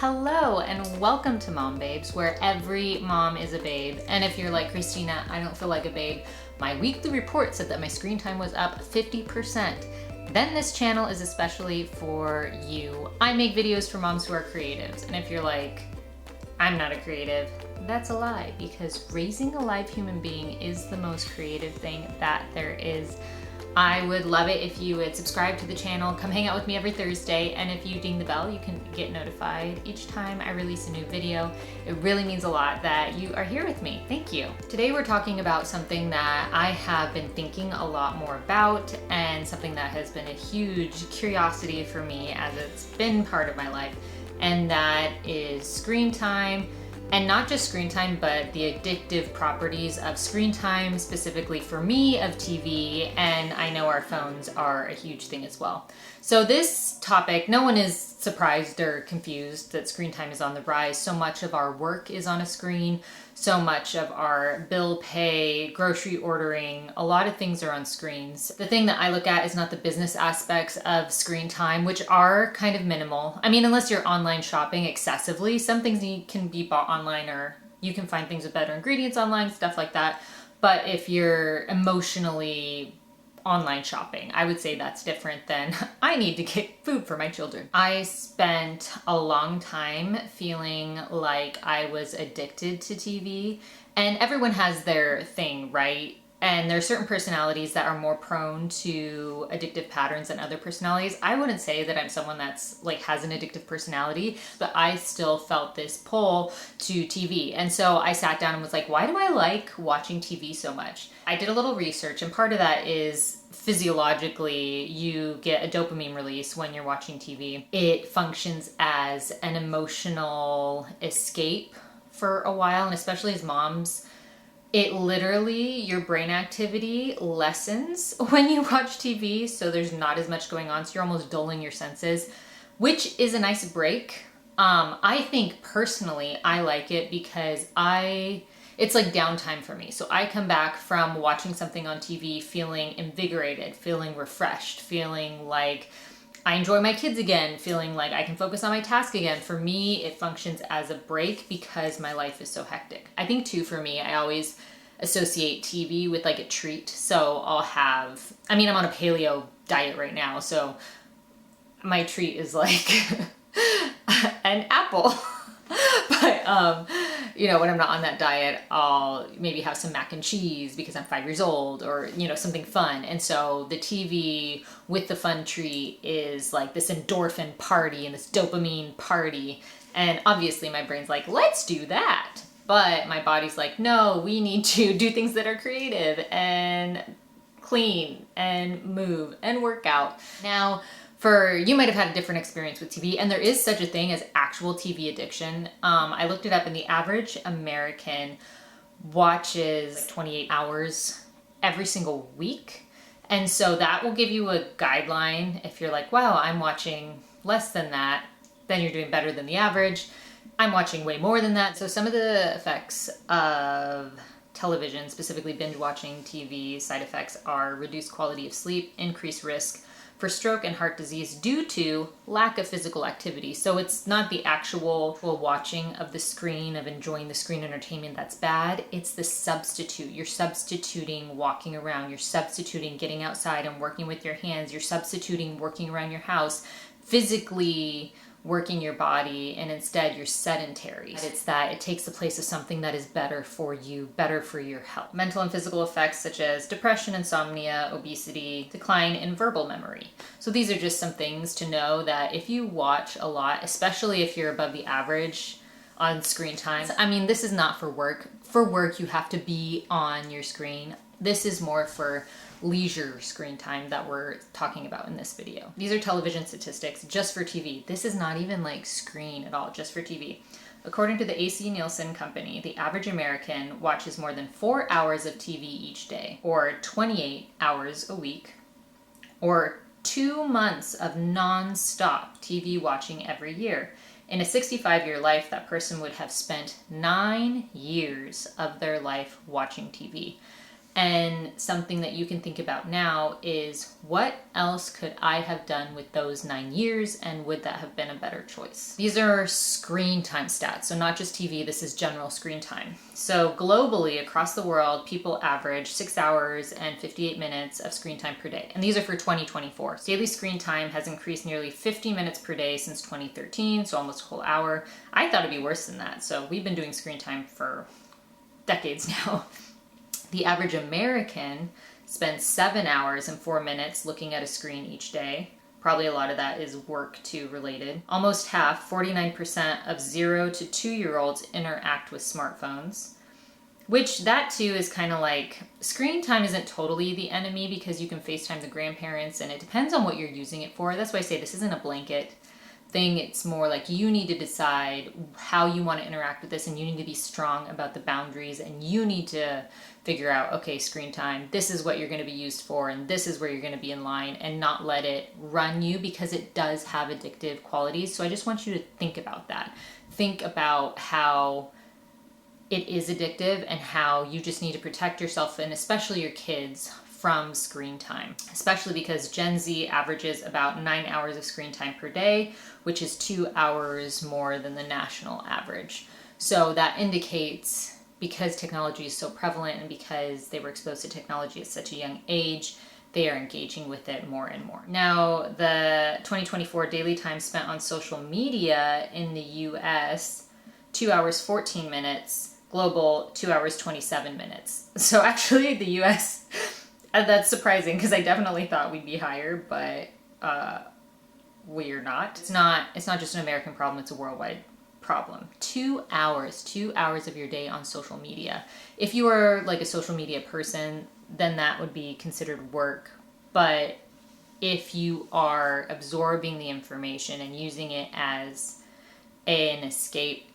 Hello and welcome to Mom Babes, where every mom is a babe. And if you're like, Christina, I don't feel like a babe, my weekly report said that my screen time was up 50%. Then this channel is especially for you. I make videos for moms who are creatives. And if you're like, I'm not a creative, that's a lie, because raising a live human being is the most creative thing that there is. I would love it if you would subscribe to the channel, come hang out with me every Thursday, and if you ding the bell, you can get notified each time I release a new video. It really means a lot that you are here with me. Thank you. Today we're talking about something that I have been thinking a lot more about, and something that has been a huge curiosity for me as it's been part of my life, and that is screen time. And not just screen time, but the addictive properties of screen time, specifically for me, of TV, and I know our phones are a huge thing as well. So this topic, no one is surprised or confused that screen time is on the rise. So much of our work is on a screen, so much of our bill pay, grocery ordering, a lot of things are on screens. The thing that I look at is not the business aspects of screen time, which are kind of minimal. I mean, unless you're online shopping excessively, some things can be bought online, or you can find things with better ingredients online, stuff like that. But if you're emotionally online shopping, I would say that's different than I need to get food for my children. I spent a long time feeling like I was addicted to TV, and everyone has their thing, right? And there are certain personalities that are more prone to addictive patterns than other personalities. I wouldn't say that I'm someone that's like has an addictive personality, but I still felt this pull to TV. And so I sat down and was like, why do I like watching TV so much? I did a little research, and part of that is physiologically you get a dopamine release when you're watching TV. It functions as an emotional escape for a while, and especially as moms, it literally, your brain activity lessens when you watch TV, so there's not as much going on, so you're almost dulling your senses, which is a nice break. I think personally, I like it because it's like downtime for me. So I come back from watching something on TV feeling invigorated, feeling refreshed, feeling like I enjoy my kids again, feeling like I can focus on my task again. For me, it functions as a break because my life is so hectic. I think too, for me, I always associate TV with like a treat. So I'm on a paleo diet right now, so my treat is like an apple. But, when I'm not on that diet, I'll maybe have some mac and cheese because I'm 5 years old, or, something fun. And so the TV with the fun treat is like this endorphin party and this dopamine party. And obviously my brain's like, let's do that. But my body's like, no, we need to do things that are creative and clean and move and work out. Now, you might have had a different experience with TV, and there is such a thing as actual TV addiction. I looked it up, and the average American watches 28 hours every single week. And so that will give you a guideline. If you're like, wow, I'm watching less than that, then you're doing better than the average. I'm watching way more than that. So some of the effects of television, specifically binge watching TV, side effects are reduced quality of sleep, increased risk for stroke and heart disease due to lack of physical activity. So it's not the actual watching of the screen, of enjoying the screen entertainment that's bad. It's the substitute. You're substituting walking around. You're substituting getting outside and working with your hands. You're substituting working around your house, physically working your body, and instead you're sedentary. It's that it takes the place of something that is better for you, better for your health. Mental and physical effects such as depression, insomnia, obesity, decline in verbal memory. So these are just some things to know, that if you watch a lot, especially if you're above the average on screen time, this is not for work. For work, you have to be on your screen. This is more for leisure screen time that we're talking about in this video. These are television statistics just for TV. This is not even like screen at all, just for TV. According to the AC Nielsen company, the average American watches more than 4 hours of TV each day, or 28 hours a week, or 2 months of non-stop TV watching every year. In a 65-year life, that person would have spent 9 years of their life watching TV. And something that you can think about now is, what else could I have done with those 9 years, and would that have been a better choice? These are screen time stats, so not just TV, this is general screen time. So globally, across the world, people average 6 hours and 58 minutes of screen time per day. And these are for 2024. Daily screen time has increased nearly 50 minutes per day since 2013, so almost a whole hour. I thought it'd be worse than that. So we've been doing screen time for decades now. The average American spends 7 hours and 4 minutes looking at a screen each day. Probably a lot of that is work too related. Almost half, 49% of 0 to 2-year-olds interact with smartphones, which that too is kind of like, screen time isn't totally the enemy because you can FaceTime the grandparents, and it depends on what you're using it for. That's why I say this isn't a blanket thing. It's more like you need to decide how you want to interact with this, and you need to be strong about the boundaries, and you need to figure out, okay, screen time, this is what you're going to be used for, and this is where you're going to be in line, and not let it run you, because it does have addictive qualities. So I just want you to think about that. Think about how it is addictive and how you just need to protect yourself, and especially your kids, from screen time, especially because Gen Z averages about 9 hours of screen time per day, which is 2 hours more than the national average. So that indicates, because technology is so prevalent and because they were exposed to technology at such a young age, they are engaging with it more and more. Now, the 2024 daily time spent on social media in the US, 2 hours 14 minutes, global 2 hours 27 minutes. So actually the US, that's surprising because I definitely thought we'd be higher, but we're not. It's not just an American problem, it's a worldwide problem. 2 hours of your day on social media. If you are like a social media person, then that would be considered work. But if you are absorbing the information and using it as an escape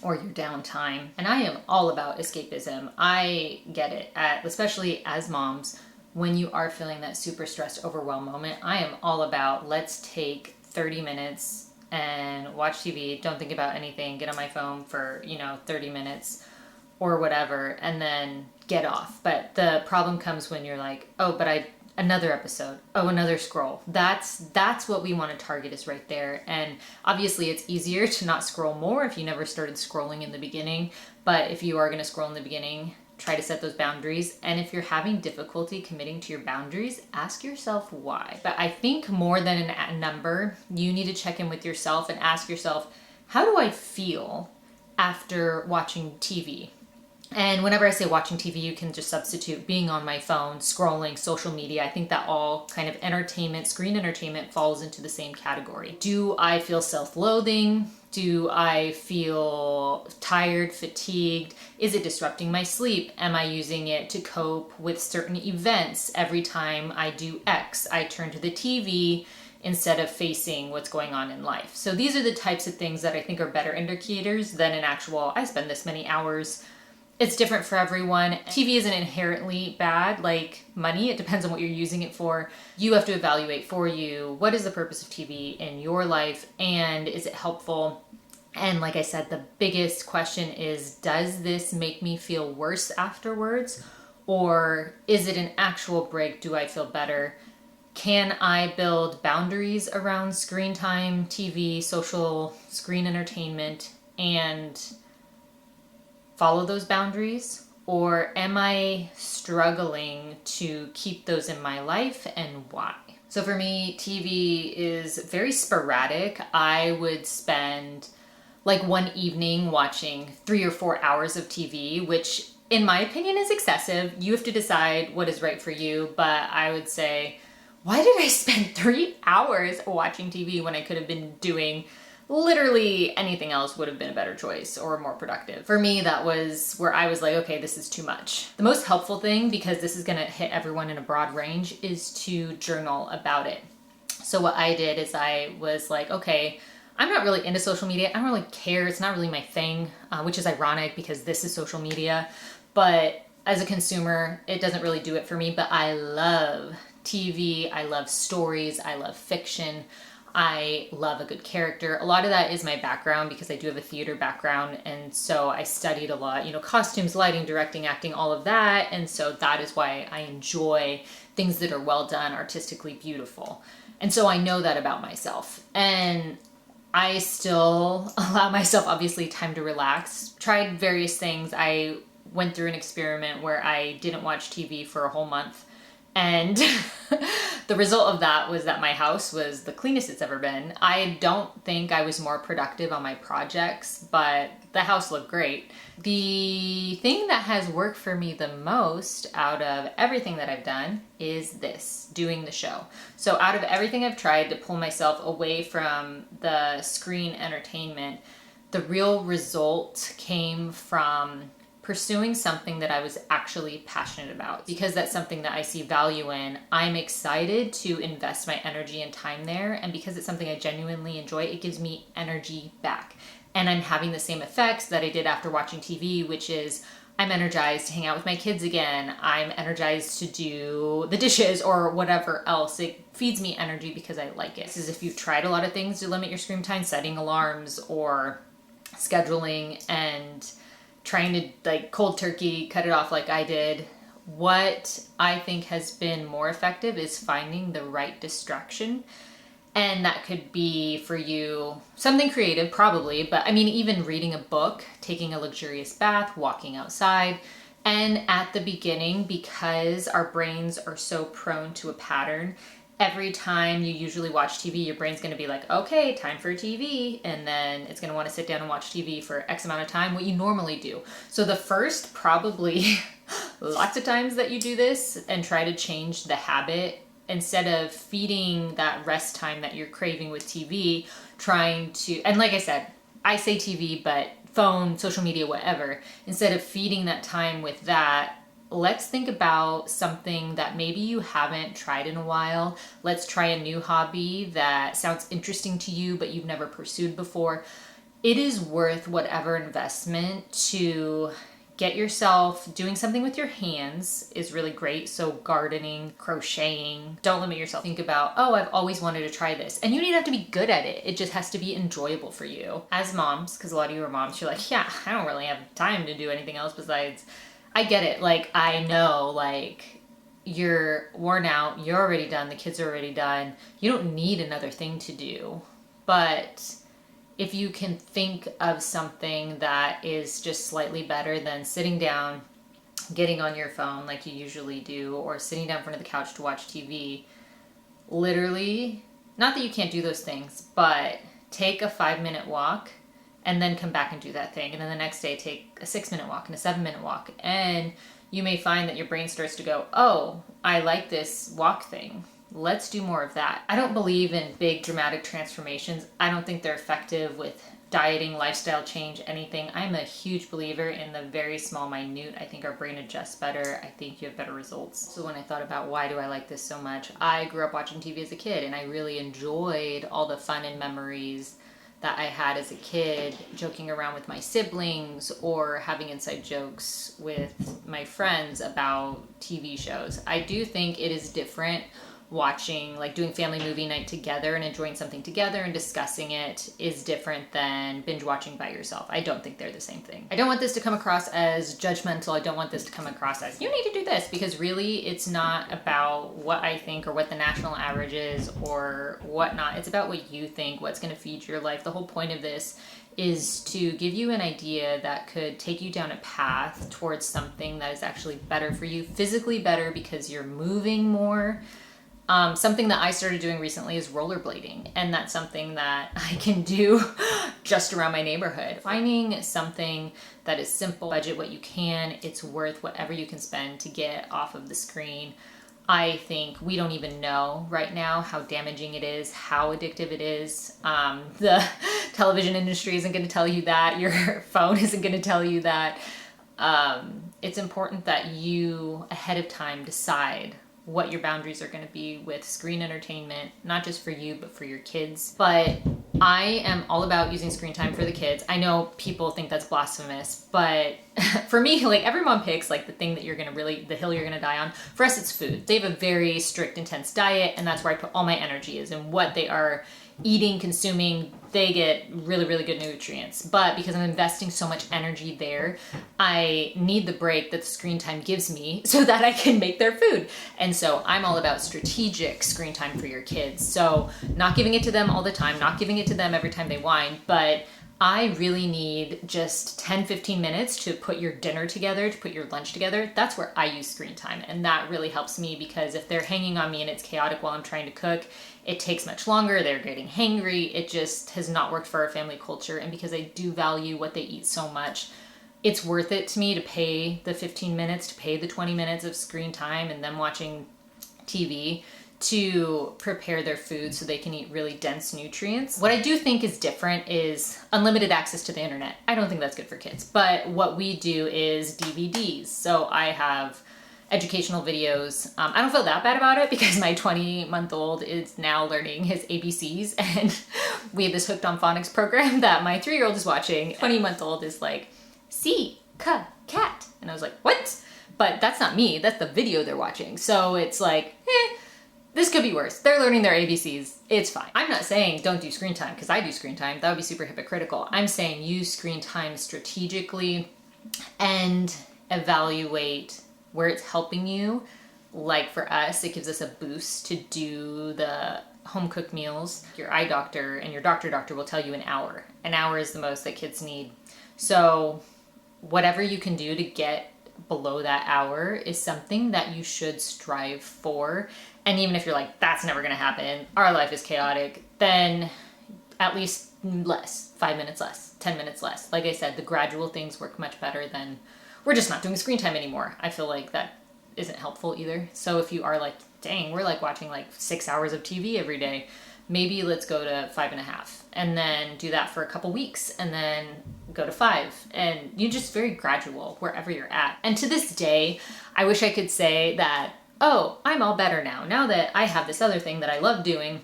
or your downtime, and I am all about escapism. I get it, especially as moms, when you are feeling that super stressed, overwhelmed moment. I am all about, let's take 30 minutes and watch TV, don't think about anything, get on my phone for, 30 minutes or whatever, and then get off. But the problem comes when you're like, oh, but another episode, oh, another scroll. That's what we want to target, is right there. And obviously it's easier to not scroll more if you never started scrolling in the beginning. But if you are going to scroll in the beginning, try to set those boundaries. And if you're having difficulty committing to your boundaries, ask yourself why. But I think more than a number, you need to check in with yourself and ask yourself, how do I feel after watching TV? And whenever I say watching TV, you can just substitute being on my phone, scrolling, social media. I think that all kind of entertainment, screen entertainment, falls into the same category. Do I feel self-loathing? Do I feel tired, fatigued? Is it disrupting my sleep? Am I using it to cope with certain events? Every time I do X, I turn to the TV instead of facing what's going on in life. So these are the types of things that I think are better indicators than an actual, I spend this many hours. It's different for everyone. TV isn't inherently bad like money. It depends on what you're using it for. You have to evaluate for you, what is the purpose of TV in your life, and is it helpful? And like I said, the biggest question is, does this make me feel worse afterwards? Or is it an actual break? Do I feel better? Can I build boundaries around screen time, TV, social, screen entertainment, and follow those boundaries? Or am I struggling to keep those in my life, and why? So for me, TV is very sporadic. I would spend like one evening watching 3 or 4 hours of TV, which in my opinion is excessive. You have to decide what is right for you, but I would say, why did I spend 3 hours watching TV when I could have been doing literally anything else? Would have been a better choice or more productive. For me, that was where I was like, okay, this is too much. The most helpful thing, because this is going to hit everyone in a broad range, is to journal about it. So what I did is I was like, okay, I'm not really into social media. I don't really care. It's not really my thing, which is ironic because this is social media. But as a consumer, it doesn't really do it for me. But I love TV. I love stories. I love fiction. I love a good character. A lot of that is my background because I do have a theater background. And so I studied a lot, costumes, lighting, directing, acting, all of that. And so that is why I enjoy things that are well done, artistically beautiful. And so I know that about myself. And I still allow myself, obviously, time to relax. Tried various things. I went through an experiment where I didn't watch TV for a whole month. And the result of that was that my house was the cleanest it's ever been. I don't think I was more productive on my projects, but the house looked great. The thing that has worked for me the most out of everything that I've done is this, doing the show. So out of everything I've tried to pull myself away from the screen entertainment, the real result came from pursuing something that I was actually passionate about. Because that's something that I see value in, I'm excited to invest my energy and time there. And because it's something I genuinely enjoy, it gives me energy back. And I'm having the same effects that I did after watching TV, which is I'm energized to hang out with my kids again. I'm energized to do the dishes or whatever else. It feeds me energy because I like it. This is if you've tried a lot of things to limit your screen time, setting alarms or scheduling and trying to cold turkey cut it off like I did. What I think has been more effective is finding the right distraction. And that could be for you something creative, probably, but even reading a book, taking a luxurious bath, walking outside. And at the beginning, because our brains are so prone to a pattern, every time you usually watch TV, your brain's going to be like, okay, time for TV. And then it's going to want to sit down and watch TV for X amount of time, what you normally do. So the first probably lots of times that you do this and try to change the habit, instead of feeding that rest time that you're craving with TV, trying to, and like I said, I say TV, but phone, social media, whatever, instead of feeding that time with that, let's think about something that maybe you haven't tried in a while. Let's try a new hobby that sounds interesting to you, but you've never pursued before. It is worth whatever investment to get yourself doing something with your hands is really great. So gardening, crocheting, don't limit yourself. Think about, I've always wanted to try this. And you don't have to be good at it. It just has to be enjoyable for you. As moms, because a lot of you are moms, you're like, yeah, I don't really have time to do anything else besides, I get it. I know, you're worn out, you're already done, the kids are already done. You don't need another thing to do. But if you can think of something that is just slightly better than sitting down, getting on your phone like you usually do, or sitting down in front of the couch to watch TV, literally, not that you can't do those things, but take a 5-minute walk and then come back and do that thing. And then the next day, take a 6-minute walk and a 7-minute walk. And you may find that your brain starts to go, oh, I like this walk thing. Let's do more of that. I don't believe in big dramatic transformations. I don't think they're effective with dieting, lifestyle change, anything. I'm a huge believer in the very small, minute. I think our brain adjusts better. I think you have better results. So when I thought about why do I like this so much, I grew up watching TV as a kid and I really enjoyed all the fun and memories that I had as a kid, joking around with my siblings or having inside jokes with my friends about TV shows. I do think it is different watching, doing family movie night together and enjoying something together and discussing it is different than binge watching by yourself. I don't think they're the same thing. I don't want this to come across as judgmental. I don't want this to come across as you need to do this, because really it's not about what I think or what the national average is or whatnot. It's about what you think, what's going to feed your life. The whole point of this is to give you an idea that could take you down a path towards something that is actually better for you, physically better because you're moving more. Something that I started doing recently is rollerblading, and that's something that I can do just around my neighborhood. Finding something that is simple, budget what you can, it's worth whatever you can spend to get off of the screen. I think we don't even know right now how damaging it is, how addictive it is. The television industry isn't going to tell you that. Your phone isn't going to tell you that. It's important that you, ahead of time, decide what your boundaries are going to be with screen entertainment, not just for you, but for your kids. But I am all about using screen time for the kids. I know people think that's blasphemous, but for me, every mom picks the thing that you're going to the hill you're going to die on. For us, it's food. They have a very strict, intense diet, and that's where I put all my energy is and what they are eating, consuming, they get really, really good nutrients. But because I'm investing so much energy there, I need the break that the screen time gives me so that I can make their food. And so I'm all about strategic screen time for your kids. So not giving it to them all the time, not giving it to them every time they whine, but I really need just 10-15 minutes to put your dinner together, to put your lunch together. That's where I use screen time. And that really helps me, because if they're hanging on me and it's chaotic while I'm trying to cook, it takes much longer. They're getting hangry. It just has not worked for our family culture. And because I do value what they eat so much, it's worth it to me to pay the 15 minutes, to pay the 20 minutes of screen time and them watching TV to prepare their food so they can eat really dense nutrients. What I do think is different is unlimited access to the internet. I don't think that's good for kids, but what we do is DVDs. So I have educational videos. I don't feel that bad about it because my 20-month-old is now learning his ABCs, and we have this Hooked on Phonics program that my 3-year-old is watching. 20-month-old is like, C, K, cat. And I was like, what? But that's not me, that's the video they're watching. So it's like, this could be worse. They're learning their ABCs. It's fine. I'm not saying don't do screen time, because I do screen time. That would be super hypocritical. I'm saying use screen time strategically and evaluate where it's helping you. Like for us, it gives us a boost to do the home cooked meals. Your eye doctor and your doctor will tell you an hour. An hour is the most that kids need. So whatever you can do to get below that hour is something that you should strive for. And even if you're like, that's never gonna happen, our life is chaotic, then at least less, 5 minutes less, 10 minutes less. Like I said, the gradual things work much better than we're just not doing screen time anymore. I feel like that isn't helpful either. So if you are like, dang, we're like watching like 6 hours of TV every day, maybe let's go to 5.5 and then do that for a couple weeks and then go to 5. And you just very gradual wherever you're at. And to this day, I wish I could say that, oh, I'm all better now that I have this other thing that I love doing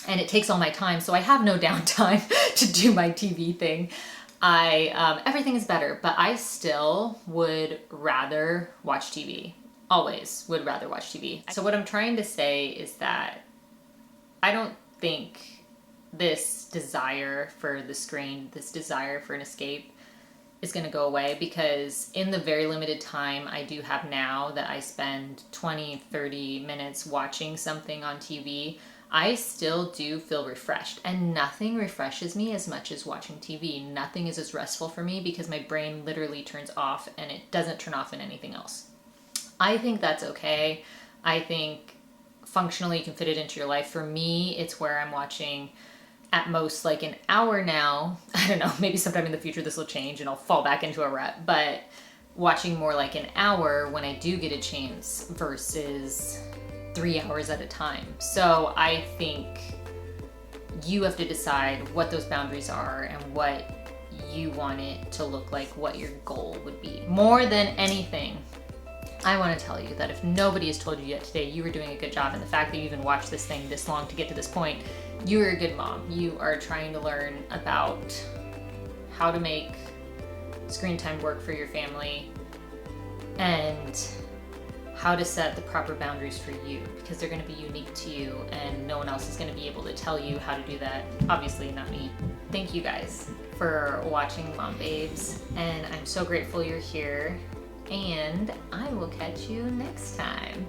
and it takes all my time, so I have no downtime to do my TV thing. Everything is better, but I still would rather watch TV. Always would rather watch TV. So what I'm trying to say is that I don't think this desire for the screen, this desire for an escape is going to go away, because in the very limited time I do have now that I spend 20-30 minutes watching something on TV, I still do feel refreshed, and nothing refreshes me as much as watching TV. Nothing is as restful for me because my brain literally turns off and it doesn't turn off in anything else. I think that's okay. I think functionally you can fit it into your life. For me, it's where I'm watching at most like an hour now. I don't know, maybe sometime in the future this will change and I'll fall back into a rut, but watching more like an hour when I do get a chance versus 3 hours at a time. So I think you have to decide what those boundaries are and what you want it to look like, what your goal would be. More than anything, I want to tell you that if nobody has told you yet today, you were doing a good job. And the fact that you even watched this thing this long to get to this point, you are a good mom. You are trying to learn about how to make screen time work for your family and how to set the proper boundaries for you, because they're going to be unique to you and no one else is going to be able to tell you how to do that. Obviously not me. Thank you guys for watching Mom Babes, and I'm so grateful you're here, and I will catch you next time.